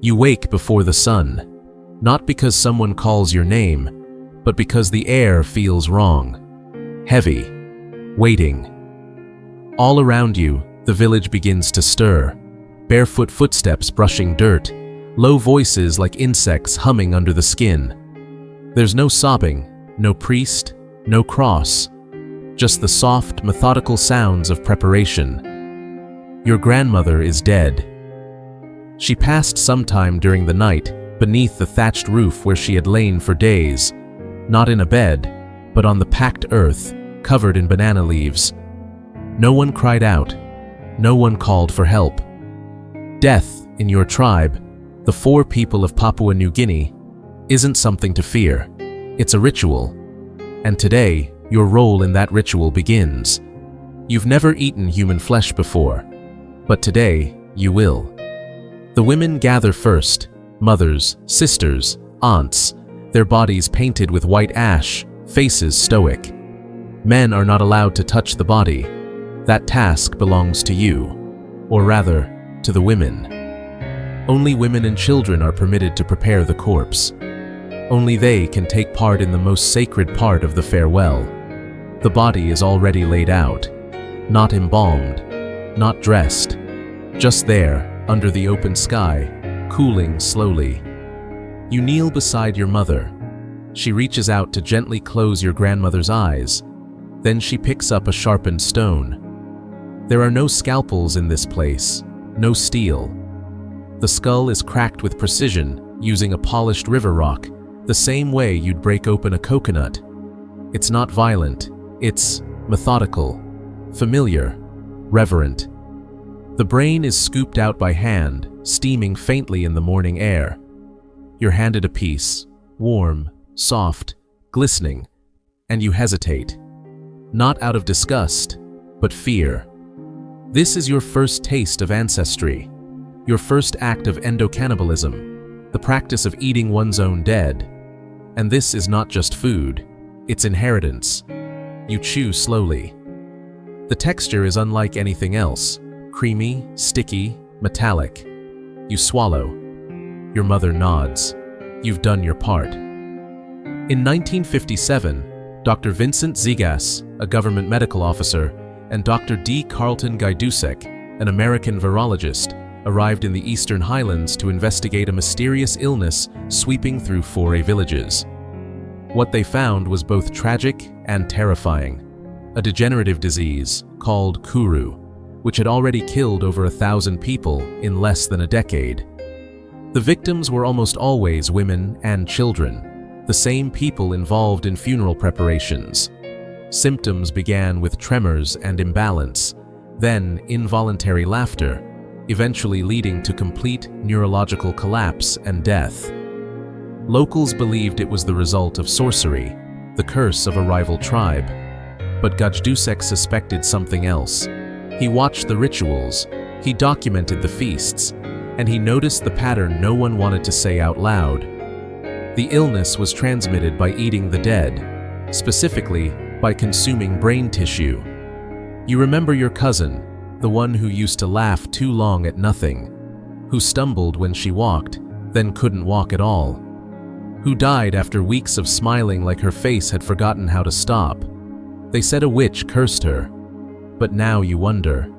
You wake before the sun, not because someone calls your name, but because the air feels wrong, heavy, waiting. All around you, the village begins to stir, barefoot footsteps brushing dirt, low voices like insects humming under the skin. There's no sobbing, no priest, no cross, just the soft, methodical sounds of preparation. Your grandmother is dead. She passed sometime during the night beneath the thatched roof where she had lain for days, not in a bed, but on the packed earth, covered in banana leaves. No one cried out. No one called for help. Death, in your tribe, the Fore people of Papua New Guinea, isn't something to fear. It's a ritual. And today, your role in that ritual begins. You've never eaten human flesh before, but today, you will. The women gather first, mothers, sisters, aunts, their bodies painted with white ash, faces stoic. Men are not allowed to touch the body. That task belongs to you, or rather, to the women. Only women and children are permitted to prepare the corpse. Only they can take part in the most sacred part of the farewell. The body is already laid out, not embalmed, not dressed, just there, under the open sky, cooling slowly. You kneel beside your mother. She reaches out to gently close your grandmother's eyes. Then she picks up a sharpened stone. There are no scalpels in this place, no steel. The skull is cracked with precision, using a polished river rock, the same way you'd break open a coconut. It's not violent, it's methodical, familiar, reverent. The brain is scooped out by hand, steaming faintly in the morning air. You're handed a piece, warm, soft, glistening, and you hesitate. Not out of disgust, but fear. This is your first taste of ancestry, your first act of endocannibalism, the practice of eating one's own dead. And this is not just food, it's inheritance. You chew slowly. The texture is unlike anything else, creamy, sticky, metallic. You swallow. Your mother nods. You've done your part. In 1957, Dr. Vincent Zigas, a government medical officer, and Dr. D. Carlton Gajdusek, an American virologist, arrived in the eastern highlands to investigate a mysterious illness sweeping through Fore villages. What they found was both tragic and terrifying, a degenerative disease called kuru, which had already killed over 1,000 people in less than a decade. The victims were almost always women and children, the same people involved in funeral preparations. Symptoms began with tremors and imbalance, then involuntary laughter, eventually leading to complete neurological collapse and death. Locals believed it was the result of sorcery, the curse of a rival tribe. But Gajdusek suspected something else. He watched the rituals, he documented the feasts, and he noticed the pattern no one wanted to say out loud. The illness was transmitted by eating the dead, specifically by consuming brain tissue. You remember your cousin, the one who used to laugh too long at nothing, who stumbled when she walked, then couldn't walk at all, who died after weeks of smiling like her face had forgotten how to stop. They said a witch cursed her. But now you wonder.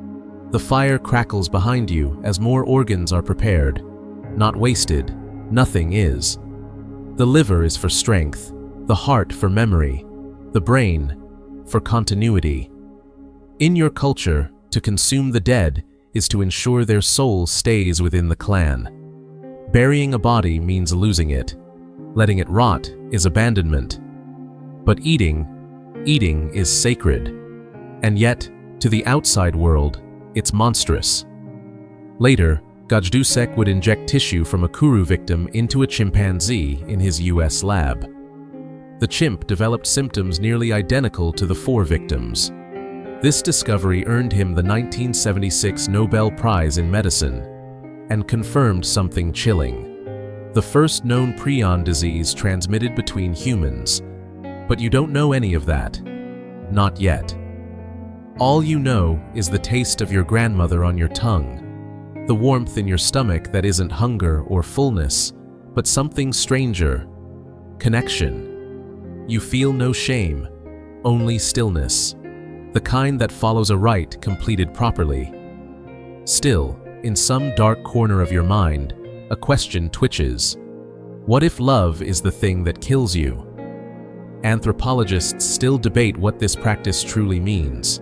The fire crackles behind you as more organs are prepared. Not wasted, nothing is. The liver is for strength, the heart for memory, the brain for continuity. In your culture, to consume the dead is to ensure their soul stays within the clan. Burying a body means losing it. Letting it rot is abandonment. But eating is sacred. And yet, to the outside world, it's monstrous. Later, Gajdusek would inject tissue from a kuru victim into a chimpanzee in his US lab. The chimp developed symptoms nearly identical to the Fore victims. This discovery earned him the 1976 Nobel Prize in Medicine and confirmed something chilling. The first known prion disease transmitted between humans. But you don't know any of that. Not yet. All you know is the taste of your grandmother on your tongue, The warmth in your stomach that isn't hunger or fullness, but something stranger. Connection. You feel no shame, only stillness. The kind that follows a rite completed properly. Still, in some dark corner of your mind, a question twitches. What if love is the thing that kills you? Anthropologists still debate what this practice truly means.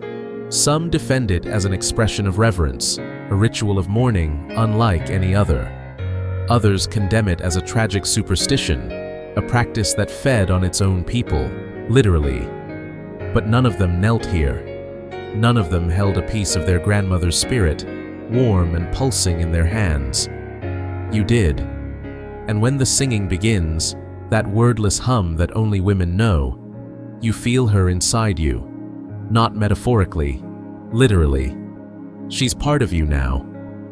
Some defend it as an expression of reverence, a ritual of mourning unlike any other. Others condemn it as a tragic superstition, a practice that fed on its own people, literally. But none of them knelt here. None of them held a piece of their grandmother's spirit, warm and pulsing in their hands. You did. And when the singing begins, that wordless hum that only women know, you feel her inside you. Not metaphorically, literally. She's part of you now,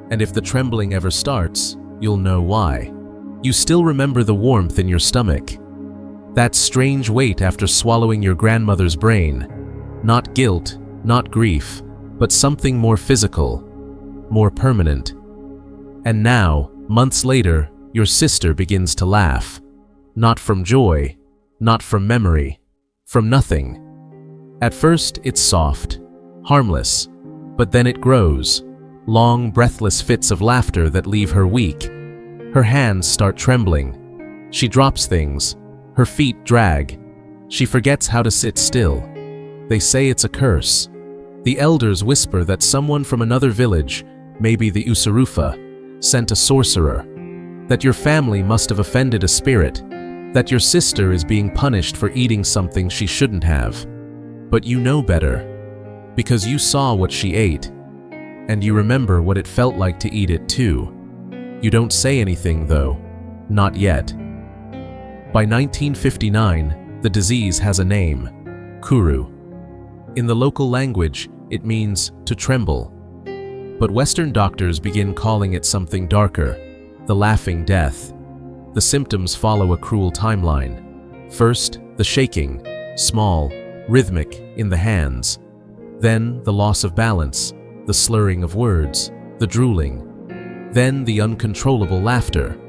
and if the trembling ever starts, you'll know why. You still remember the warmth in your stomach. That strange weight after swallowing your grandmother's brain. Not guilt, not grief, but something more physical, more permanent. And now, months later, your sister begins to laugh. Not from joy, not from memory, from nothing. At first, it's soft, harmless, but then it grows. Long, breathless fits of laughter that leave her weak. Her hands start trembling. She drops things. Her feet drag. She forgets how to sit still. They say it's a curse. The elders whisper that someone from another village, maybe the Usarufa, sent a sorcerer. That your family must have offended a spirit. That your sister is being punished for eating something she shouldn't have. But you know better, because you saw what she ate, and you remember what it felt like to eat it too. You don't say anything though, not yet. By 1959, the disease has a name, kuru. In the local language, it means to tremble. But Western doctors begin calling it something darker, the laughing death. The symptoms follow a cruel timeline. First, the shaking, small, rhythmic in the hands. Then the loss of balance, the slurring of words, the drooling. Then the uncontrollable laughter.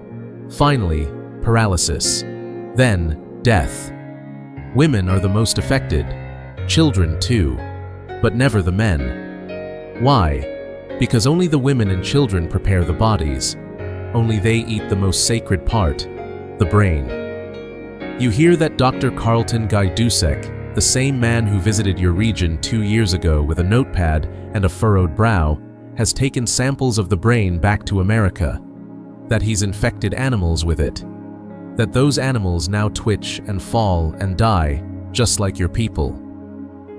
Finally, paralysis. Then death. Women are the most affected, children too, but never the men. Why? Because only the women and children prepare the bodies. Only they eat the most sacred part, the brain. You hear that Dr. Carlton Guy Dusek, the same man who visited your region 2 years ago with a notepad and a furrowed brow, has taken samples of the brain back to America, that he's infected animals with it, that those animals now twitch and fall and die just like your people.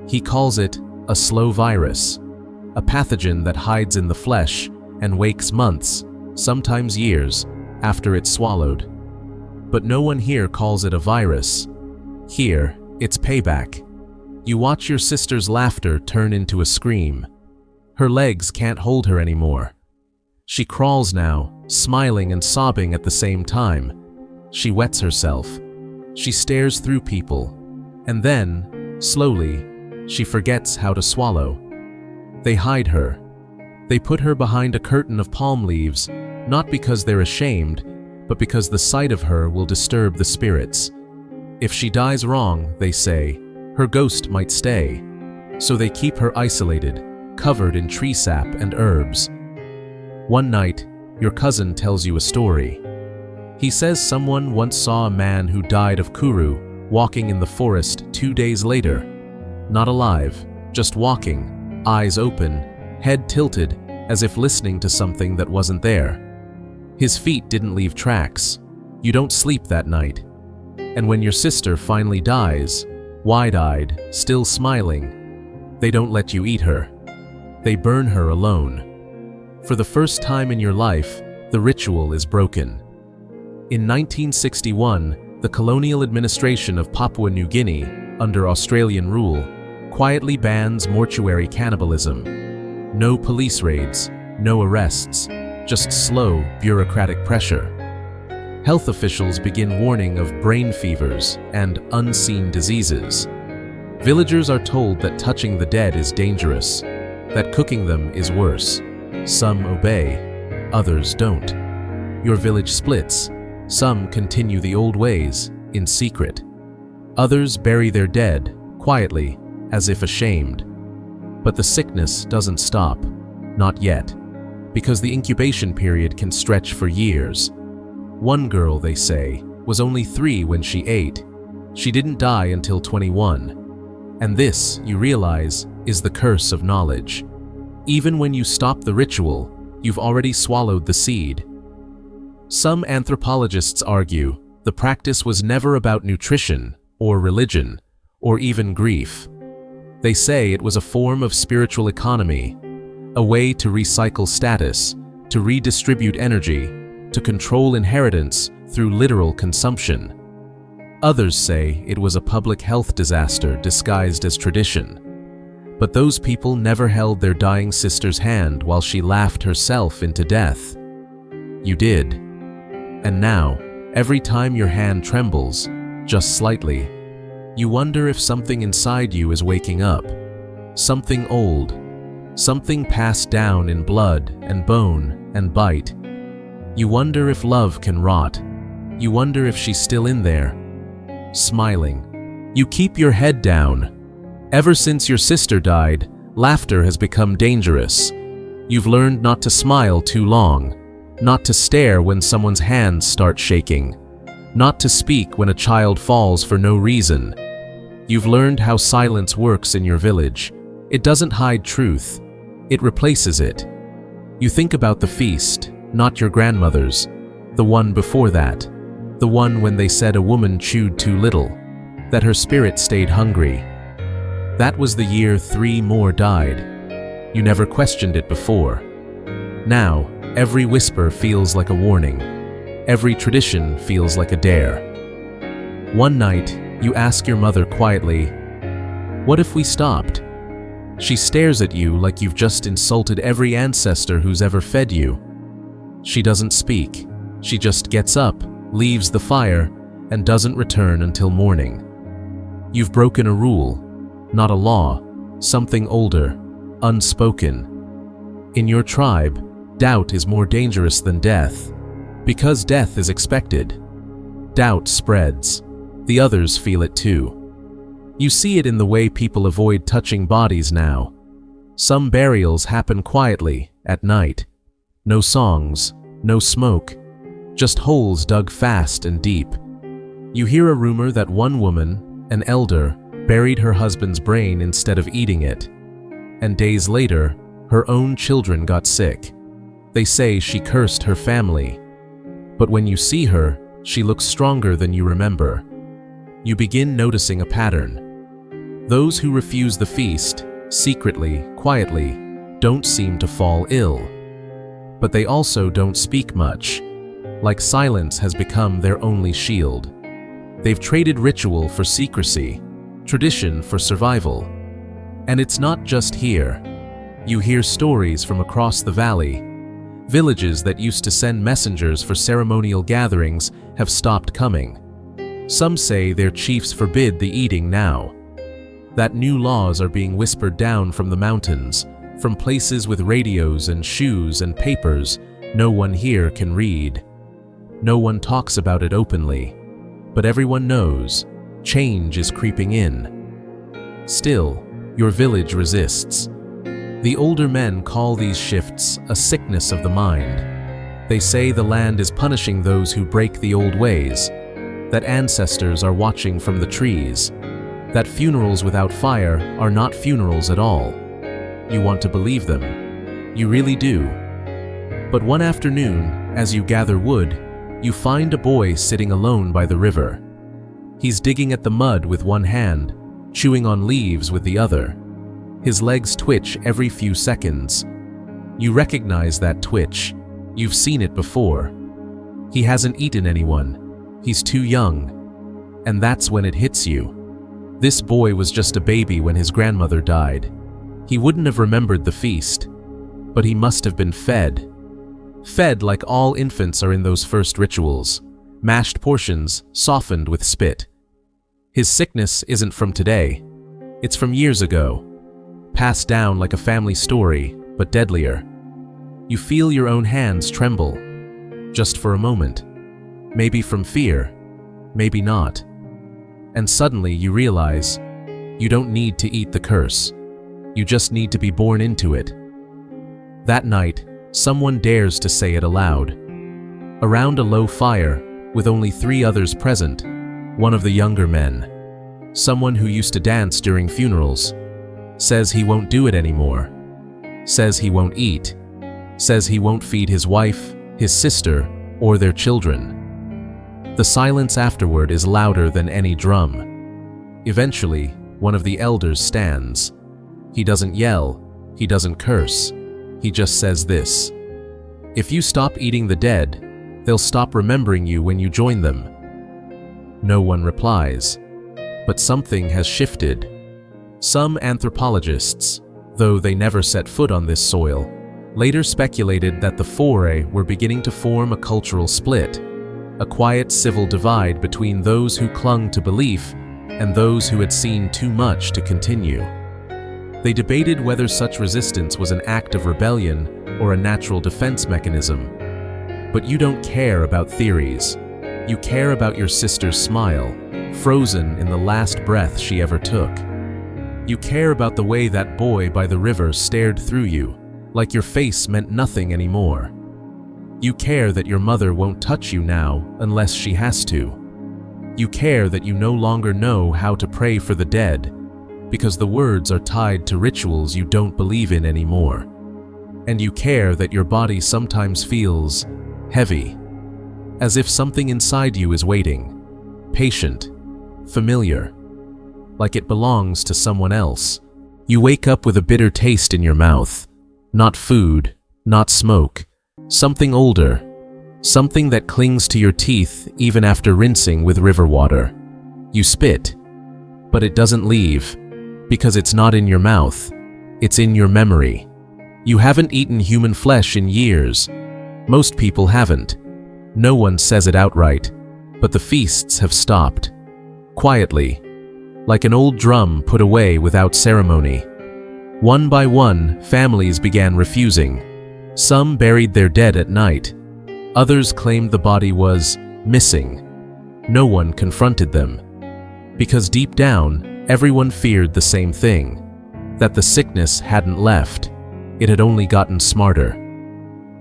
He calls it a slow virus, a pathogen that hides in the flesh and wakes months, sometimes years, after it's swallowed. But no one here calls it a virus. Here, it's payback. You watch your sister's laughter turn into a scream. Her legs can't hold her anymore. She crawls now, smiling and sobbing at the same time. She wets herself. She stares through people. And then, slowly, she forgets how to swallow. They hide her. They put her behind a curtain of palm leaves, not because they're ashamed, but because the sight of her will disturb the spirits. If she dies wrong, they say, her ghost might stay. So they keep her isolated, covered in tree sap and herbs. One night, your cousin tells you a story. He says someone once saw a man who died of kuru walking in the forest 2 days later. Not alive, just walking, eyes open, head tilted, as if listening to something that wasn't there. His feet didn't leave tracks. You don't sleep that night. And when your sister finally dies, wide-eyed, still smiling, they don't let you eat her. They burn her alone. For the first time in your life, the ritual is broken. In 1961, the colonial administration of Papua New Guinea, under Australian rule, quietly bans mortuary cannibalism. No police raids, no arrests, just slow, bureaucratic pressure. Health officials begin warning of brain fevers and unseen diseases. Villagers are told that touching the dead is dangerous, that cooking them is worse. Some obey. others don't. Your village splits. Some continue the old ways, in secret. Others bury their dead, quietly, as if ashamed. But the sickness doesn't stop. Not yet. Because the incubation period can stretch for years. One girl, they say, was only 3 when she ate. She didn't die until 21. And this, you realize, is the curse of knowledge. Even when you stop the ritual, you've already swallowed the seed. Some anthropologists argue the practice was never about nutrition, or religion, or even grief. They say it was a form of spiritual economy, a way to recycle status, to redistribute energy, to control inheritance through literal consumption. Others say it was a public health disaster disguised as tradition. But those people never held their dying sister's hand while she laughed herself into death. You did. And now, every time your hand trembles, just slightly, you wonder if something inside you is waking up. Something old. Something passed down in blood and bone and bite. You wonder if love can rot. You wonder if she's still in there, smiling. You keep your head down. Ever since your sister died, laughter has become dangerous. You've learned not to smile too long, not to stare when someone's hands start shaking, not to speak when a child falls for no reason. You've learned how silence works in your village. It doesn't hide truth. It replaces it. You think about the feast, not your grandmother's, the one before that, the one when they said a woman chewed too little, that her spirit stayed hungry. That was the year 3 more died. You never questioned it before. Now, every whisper feels like a warning. Every tradition feels like a dare. One night, you ask your mother quietly, "What if we stopped?" She stares at you like you've just insulted every ancestor who's ever fed you. She doesn't speak. She just gets up, leaves the fire, and doesn't return until morning. You've broken a rule, not a law, something older, unspoken. In your tribe, doubt is more dangerous than death. Because death is expected. Doubt spreads. The others feel it too. You see it in the way people avoid touching bodies now. Some burials happen quietly, at night. No songs, no smoke, just holes dug fast and deep. You hear a rumor that one woman, an elder, buried her husband's brain instead of eating it. And days later, her own children got sick. They say she cursed her family. But when you see her, she looks stronger than you remember. You begin noticing a pattern. Those who refuse the feast, secretly, quietly, don't seem to fall ill. But they also don't speak much. Like silence has become their only shield. They've traded ritual for secrecy, tradition for survival. And it's not just here. You hear stories from across the valley. Villages that used to send messengers for ceremonial gatherings have stopped coming. Some say their chiefs forbid the eating now. That new laws are being whispered down from the mountains, from places with radios and shoes and papers no one here can read. No one talks about it openly, but everyone knows change is creeping in. Still, your village resists. The older men call these shifts a sickness of the mind. They say the land is punishing those who break the old ways, that ancestors are watching from the trees, that funerals without fire are not funerals at all. You want to believe them. You really do. But one afternoon, as you gather wood, you find a boy sitting alone by the river. He's digging at the mud with one hand, chewing on leaves with the other. His legs twitch every few seconds. You recognize that twitch. You've seen it before. He hasn't eaten anyone. He's too young. And that's when it hits you. This boy was just a baby when his grandmother died. He wouldn't have remembered the feast, but he must have been fed. Fed like all infants are in those first rituals, mashed portions softened with spit. His sickness isn't from today. It's from years ago, passed down like a family story, but deadlier. You feel your own hands tremble, just for a moment. Maybe from fear, maybe not. And suddenly you realize you don't need to eat the curse. You just need to be born into it. That night, someone dares to say it aloud. Around a low fire, with only 3 others present, one of the younger men, someone who used to dance during funerals, says he won't do it anymore, says he won't eat, says he won't feed his wife, his sister, or their children. The silence afterward is louder than any drum. Eventually, one of the elders stands. He doesn't yell, he doesn't curse, he just says this: "If you stop eating the dead, they'll stop remembering you when you join them." No one replies, but something has shifted. Some anthropologists, though they never set foot on this soil, later speculated that the Fore were beginning to form a cultural split, a quiet civil divide between those who clung to belief and those who had seen too much to continue. They debated whether such resistance was an act of rebellion or a natural defense mechanism. But you don't care about theories. You care about your sister's smile, frozen in the last breath she ever took. You care about the way that boy by the river stared through you, like your face meant nothing anymore. You care that your mother won't touch you now unless she has to. You care that you no longer know how to pray for the dead, because the words are tied to rituals you don't believe in anymore. And you care that your body sometimes feels heavy, as if something inside you is waiting, patient, familiar, like it belongs to someone else. You wake up with a bitter taste in your mouth, not food, not smoke, something older, something that clings to your teeth even after rinsing with river water. You spit, but it doesn't leave, because it's not in your mouth, it's in your memory. You haven't eaten human flesh in years. Most people haven't. No one says it outright, but the feasts have stopped. Quietly, like an old drum put away without ceremony. One by one, families began refusing. Some buried their dead at night. Others claimed the body was missing. No one confronted them. Because deep down, everyone feared the same thing, that the sickness hadn't left. It had only gotten smarter.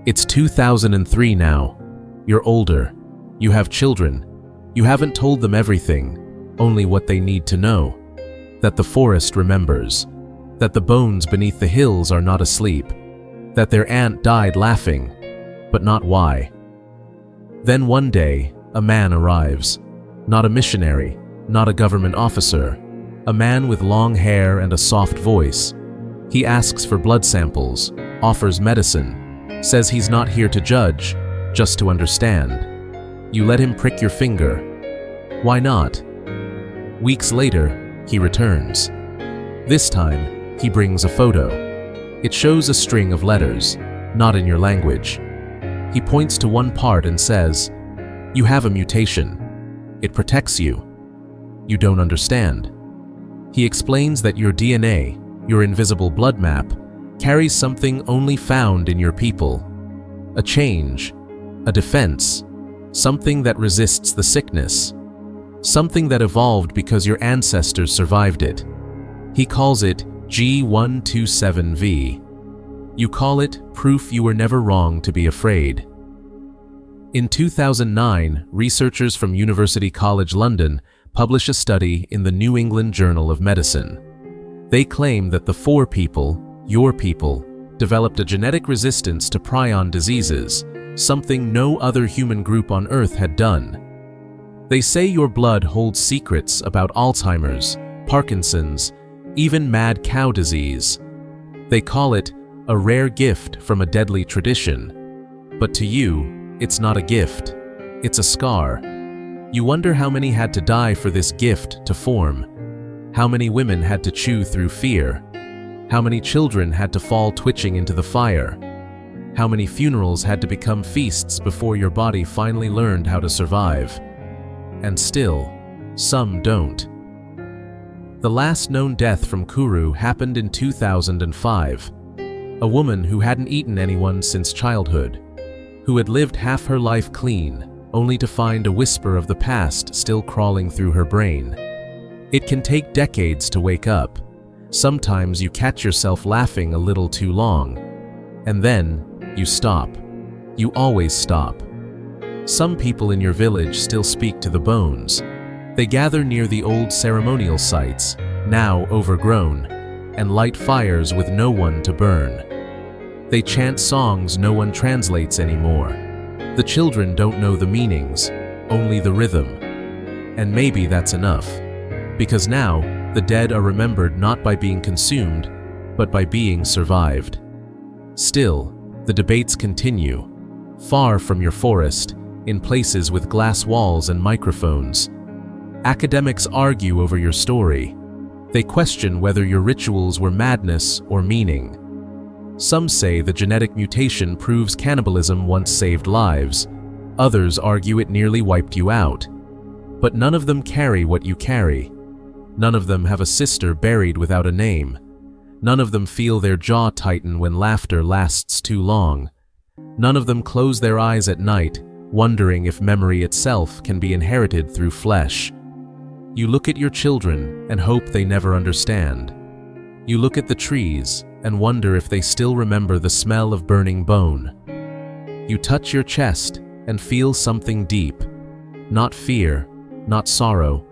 It's 2003 now. You're older. You have children. You haven't told them everything, only what they need to know. That the forest remembers. That the bones beneath the hills are not asleep. That their aunt died laughing, but not why. Then one day, a man arrives. Not a missionary, not a government officer. A man with long hair and a soft voice. He asks for blood samples, offers medicine, says he's not here to judge, just to understand. You let him prick your finger. Why not? Weeks later, he returns. This time, he brings a photo. It shows a string of letters, not in your language. He points to one part and says, "You have a mutation. It protects you. You don't understand." He explains that your DNA, your invisible blood map, carries something only found in your people. A change, a defense, something that resists the sickness, something that evolved because your ancestors survived it. He calls it G127V. You call it proof you were never wrong to be afraid. In 2009, researchers from University College London publish a study in the New England Journal of Medicine. They claim that the Fore people, your people, developed a genetic resistance to prion diseases, something no other human group on Earth had done. They say your blood holds secrets about Alzheimer's, Parkinson's, even mad cow disease. They call it a rare gift from a deadly tradition. But to you, it's not a gift. It's a scar. You wonder how many had to die for this gift to form. How many women had to chew through fear. How many children had to fall twitching into the fire. How many funerals had to become feasts before your body finally learned how to survive. And still, some don't. The last known death from Kuru happened in 2005. A woman who hadn't eaten anyone since childhood, who had lived half her life clean, only to find a whisper of the past still crawling through her brain. It can take decades to wake up. Sometimes you catch yourself laughing a little too long. And then, you stop. You always stop. Some people in your village still speak to the bones. They gather near the old ceremonial sites, now overgrown, and light fires with no one to burn. They chant songs no one translates anymore. The children don't know the meanings, only the rhythm. And maybe that's enough. Because now, the dead are remembered not by being consumed, but by being survived. Still, the debates continue. Far from your forest, in places with glass walls and microphones. Academics argue over your story. They question whether your rituals were madness or meaning. Some say the genetic mutation proves cannibalism once saved lives. Others argue it nearly wiped you out. But none of them carry what you carry. None of them have a sister buried without a name. None of them feel their jaw tighten when laughter lasts too long. None of them close their eyes at night, wondering if memory itself can be inherited through flesh. You look at your children and hope they never understand. You look at the trees and wonder if they still remember the smell of burning bone. You touch your chest and feel something deep. Not fear, not sorrow,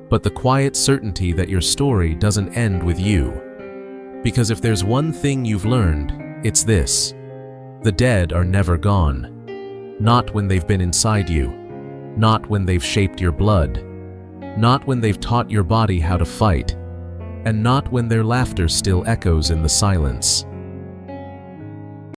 but the quiet certainty that your story doesn't end with you. Because if there's one thing you've learned, it's this. The dead are never gone. Not when they've been inside you. Not when they've shaped your blood. Not when they've taught your body how to fight. And not when their laughter still echoes in the silence.